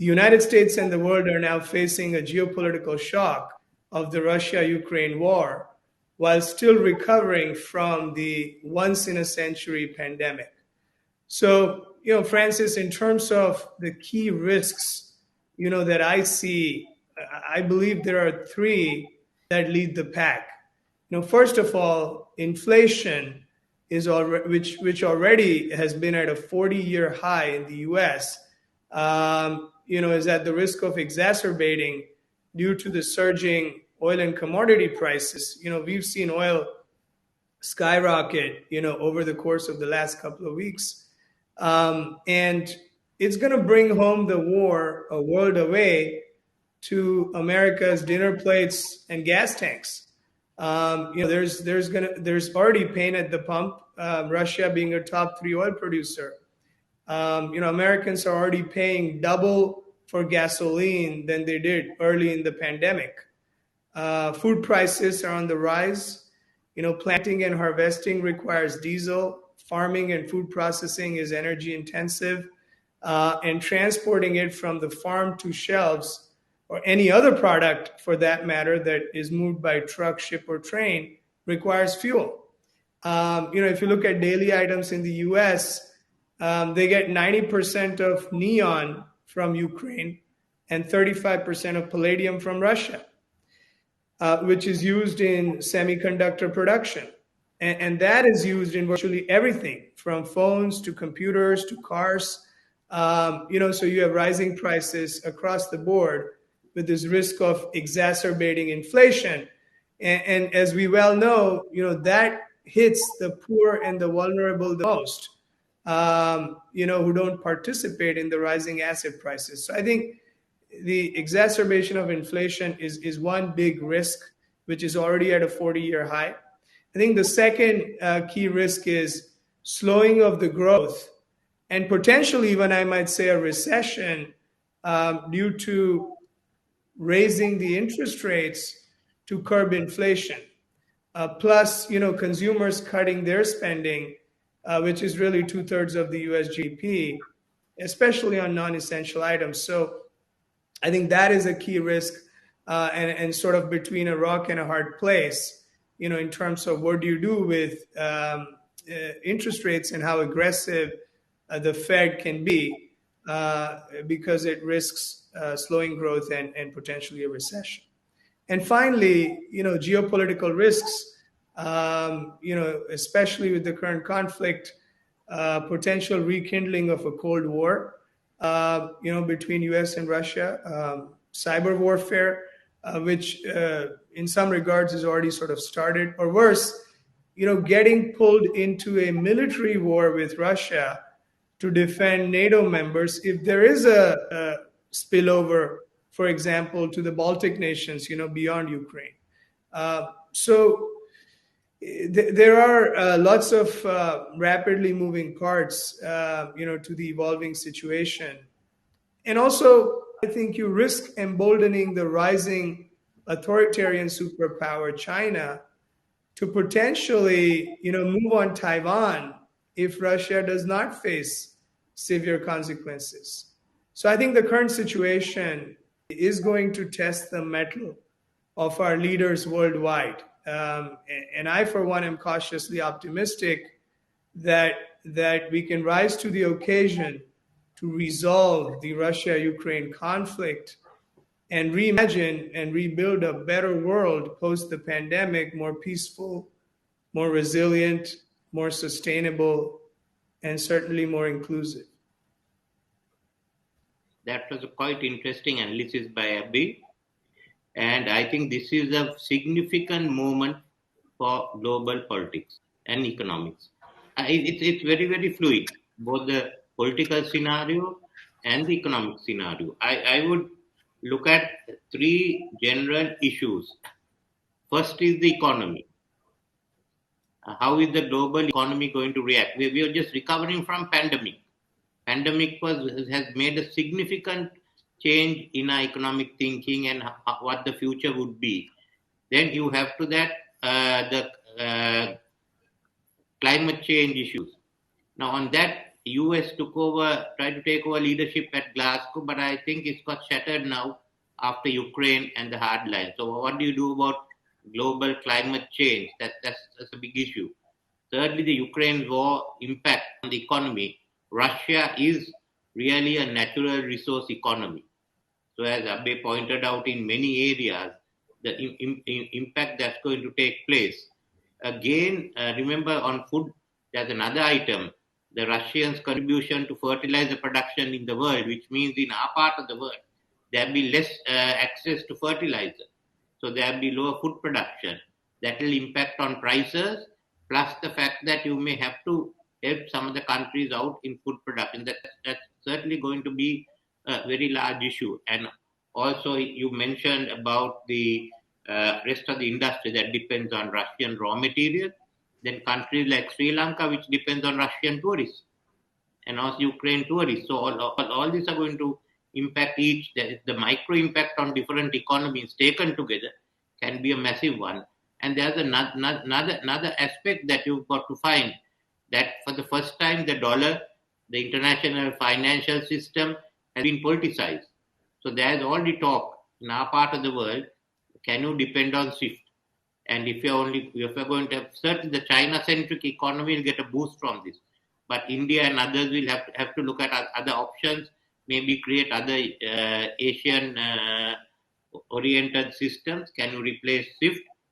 The United States and the world are now facing a geopolitical shock of the Russia-Ukraine war while still recovering from the once-in-a-century pandemic. So, Francis, in terms of the key risks, that I see, I believe there are three that lead the pack. First of all, inflation is already, which already has been at a 40-year high in the U.S., is at the risk of exacerbating due to the surging oil and commodity prices. We've seen oil skyrocket, over the course of the last couple of weeks. And it's going to bring home the war a world away to America's dinner plates and gas tanks. There's already pain at the pump. Russia being a top 3 oil producer. Americans are already paying double for gasoline than they did early in the pandemic. Food prices are on the rise. Planting and harvesting requires diesel. Farming and food processing is energy intensive. And transporting it from the farm to shelves, or any other product for that matter that is moved by truck, ship, or train, requires fuel. If you look at daily items in the US, they get 90% of neon from Ukraine and 35% of palladium from Russia, which is used in semiconductor production. And that is used in virtually everything, from phones to computers to cars. So you have rising prices across the board with this risk of exacerbating inflation. And as we well know, that hits the poor and the vulnerable the most, who don't participate in the rising asset prices. So I think the exacerbation of inflation is one big risk, which is already at a 40-year high. I think the second key risk is slowing of the growth, and potentially even, I might say, a recession due to raising the interest rates to curb inflation. Plus, consumers cutting their spending, which is really 2/3 of the US GDP, especially on non-essential items. So I think that is a key risk, and sort of between a rock and a hard place, in terms of what do you do with interest rates and how aggressive the Fed can be, because it risks slowing growth and potentially a recession. And finally, geopolitical risks, especially with the current conflict, potential rekindling of a Cold War, between US and Russia, cyber warfare, which in some regards has already sort of started, or worse, getting pulled into a military war with Russia to defend NATO members if there is a spillover, for example, to the Baltic nations, beyond Ukraine. So there are lots of rapidly moving parts, to the evolving situation. And also, I think you risk emboldening the rising authoritarian superpower, China, to potentially, move on Taiwan if Russia does not face severe consequences. So I think the current situation is going to test the mettle of our leaders worldwide. And I, for one, am cautiously optimistic that we can rise to the occasion to resolve the Russia-Ukraine conflict and reimagine and rebuild a better world post the pandemic, more peaceful, more resilient, more sustainable, and certainly more inclusive. That was a quite interesting analysis by Abhi. And I think this is a significant moment for global politics and economics. It's very, very fluid, both the political scenario and the economic scenario. I would look at 3 general issues. First is the economy. How is the global economy going to react? We are just recovering from pandemic. Pandemic has made a significant change in our economic thinking and what the future would be. Then you have to that the climate change issues. Now on that US tried to take over leadership at Glasgow, but I think it's got shattered now after Ukraine and the hard line. So what do you do about global climate change? That's a big issue. Thirdly, the Ukraine war impact on the economy. Russia is really a natural resource economy. So as Abbe pointed out, in many areas, the impact that's going to take place. Again, remember on food, there's another item, the Russians' contribution to fertilizer production in the world, which means in our part of the world, there'll be less access to fertilizer. So there'll be lower food production. That will impact on prices, plus the fact that you may have to help some of the countries out in food production. That's certainly going to be a very large issue. And also, you mentioned about the rest of the industry that depends on Russian raw material. Then countries like Sri Lanka, which depends on Russian tourists, and also Ukraine tourists. So all these are going to impact each. The micro impact on different economies taken together can be a massive one. And there's another aspect that you've got to find, that for the first time the dollar, the international financial system, has been politicized. So there's already talk in our part of the world. Can you depend on SWIFT? And if you're going to have, certainly the China centric economy will get a boost from this. But India and others will have to look at other options, maybe create other Asian oriented systems. Can you replace SWIFT?